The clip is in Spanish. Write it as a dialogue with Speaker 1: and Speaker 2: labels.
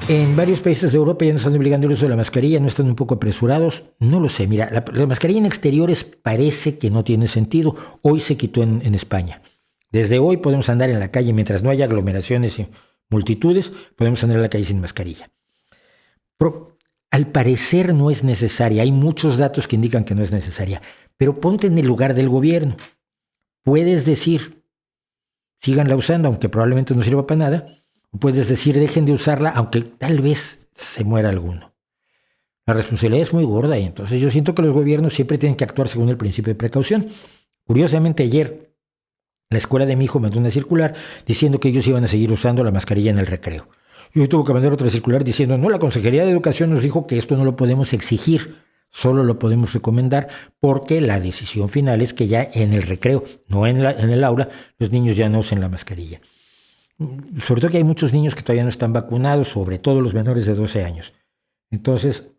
Speaker 1: En varios países de Europa ya no están obligando el uso de la mascarilla, no están un poco apresurados, no lo sé. Mira, la mascarilla en exteriores parece que no tiene sentido. Hoy se quitó en España. Desde hoy podemos andar en la calle mientras no haya aglomeraciones y multitudes, podemos andar en la calle sin mascarilla. Pero al parecer no es necesaria. Hay muchos datos que indican que no es necesaria. Pero ponte en el lugar del gobierno. Puedes decir, síganla usando, aunque probablemente no sirva para nada. O puedes decir, dejen de usarla, aunque tal vez se muera alguno. La responsabilidad es muy gorda y entonces yo siento que los gobiernos siempre tienen que actuar según el principio de precaución. Curiosamente, ayer la escuela de mi hijo mandó una circular diciendo que ellos iban a seguir usando la mascarilla en el recreo. Y hoy tuvo que mandar otra circular diciendo, no, la Consejería de Educación nos dijo que esto no lo podemos exigir, solo lo podemos recomendar porque la decisión final es que ya en el recreo, no en el aula, los niños ya no usen la mascarilla. Sobre todo que hay muchos niños que todavía no están vacunados, sobre todo los menores de 12 años. Entonces,